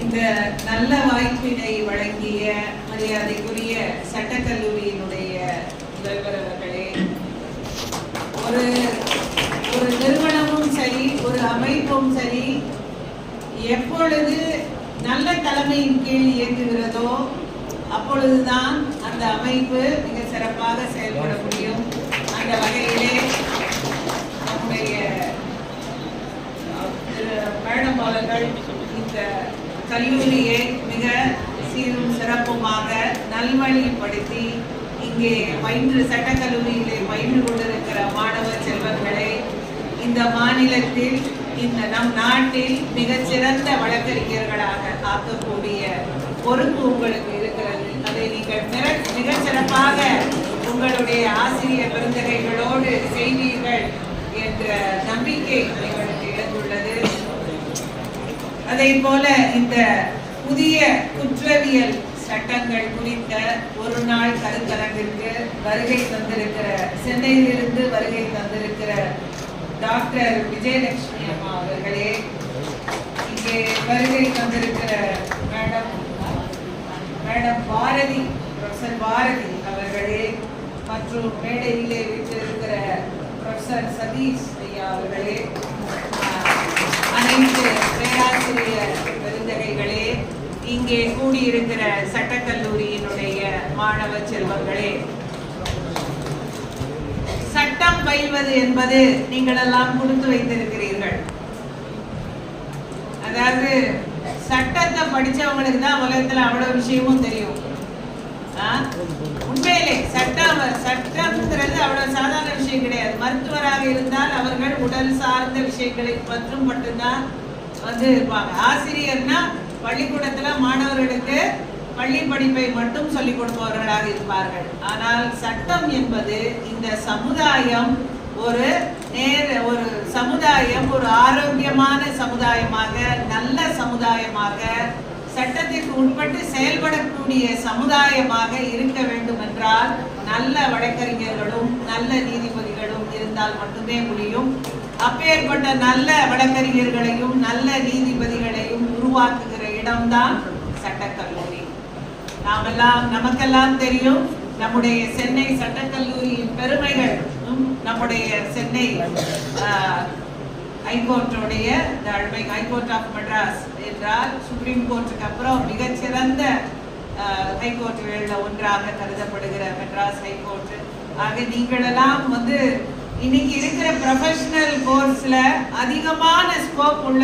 இந்த நல்ல வாய்ப்பினை வழங்கிய மரியாதைக்குரிய சட்டக்கல்லூரியினுடைய முதல்வர் அவர்களே, ஒரு நிறுவனமும் சரி, ஒரு அமைப்பும் சரி, எப்பொழுது நல்ல தலைமையின் கீழ் இயங்குகிறதோ அப்பொழுதுதான் அந்த அமைப்பு மிக சிறப்பாக செயல்பட முடியும். அந்த வகையிலே நம்முடைய மேடம் அவர்கள் இந்த கல்லூரியை மிக சீரும் சிறப்புமாக நல்வழிப்படுத்தி இங்கே சட்டக்கல்லூரியிலே பயின்று கொண்டிருக்கிற மாணவ செல்வங்களை இந்த மாநிலத்தில், இந்த நம் நாட்டில் மிகச்சிறந்த வழக்கறிஞர்களாக ஆக்கக்கூடிய பொறுப்பு உங்களுக்கு இருக்கிறது. அதை நீங்கள் மிக சிறப்பாக உங்களுடைய ஆசிரியர் பெருந்தகைகளோடு செய்வீர்கள் என்ற நம்பிக்கை எங்களுக்கு எழுந்துள்ளது. அதே போல இந்த புதிய குற்றவியல் சட்டங்கள் குறித்த ஒரு நாள் கருத்தரங்கிற்கு வருகை தந்திருக்கிற, சென்னையிலிருந்து வருகை தந்திருக்கிற டாக்டர் விஜயலட்சுமி அம்மா அவர்களே, இங்கே வருகை தந்திருக்கிற மேடம் பாரதி, ப்ரொஃபசர் பாரதி அவர்களே, மற்றும் மேடையிலே விட்டிருக்கிற ப்ரொஃபசர் சதீஷ் ஐயா அவர்களே, அனைத்து பேராசிரியர் பெருந்தகைகளே, இங்கே கூடியிருக்கிற சட்டக்கல்லூரியினுடைய மாணவ செல்வங்களே, சட்டம் பயில்வது என்பது நீங்கள் எல்லாம் கொடுத்து வைத்திருக்கிறீர்கள். அதாவது சட்டத்தை படிச்சவங்களுக்கு தான் உலகத்துல அவ்வளவு விஷயமும் தெரியும். உண்மையிலே சட்டம்ங்கிறது அவ்வளவு சாதாரண விஷயம் கிடையாது. மருத்துவராக இருந்தால் அவர்கள் உடல் சார்ந்த விஷயங்களை மட்டும்தான் இருப்பாங்க. ஆசிரியர்னா பள்ளிக்கூடத்துல மாணவர்களுக்கு பள்ளி படிப்பை மட்டும் சொல்லிக் கொடுப்பவர்களாக இருப்பார்கள். ஆனால் சட்டம் என்பது இந்த சமுதாயம் ஒரு சமுதாயம், ஒரு ஆரோக்கியமான சமுதாயமாக, நல்ல சமுதாயமாக, சட்டத்திற்கு உட்பட்டு செயல்படக்கூடிய சமுதாயமாக இருக்க வேண்டும் என்றால் நல்ல வழக்கறிஞர்களும் நல்ல நீதிபதிகளும் இருந்தால் மட்டுமே முடியும். அப்பேற்பட்ட நல்ல வழக்கறிஞர்களையும் நல்ல நீதிபதிகளையும் உருவாக்குகிற இடம்தான் சட்டக்கல்லூரி. நமக்கெல்லாம் தெரியும் நம்முடைய சென்னை சட்டக்கல்லூரியின் பெருமைகள். நம்முடைய சென்னை ஹைகோர்ட்டுடைய ஹைகோர்ட் ஆஃப் மெட்ராஸ் என்றால் சுப்ரீம் கோர்ட்டுக்கு அப்புறம் மிகச்சிறந்த ஹைகோர்ட்டுகளில் ஒன்றாக கருதப்படுகிற மெட்ராஸ் ஹைகோர்ட். ஆக நீங்களெல்லாம் இன்னைக்கு இருக்கிற ப்ரொஃபஷனல் கோர்ஸ்ல அதிகமான ஸ்கோப் உள்ள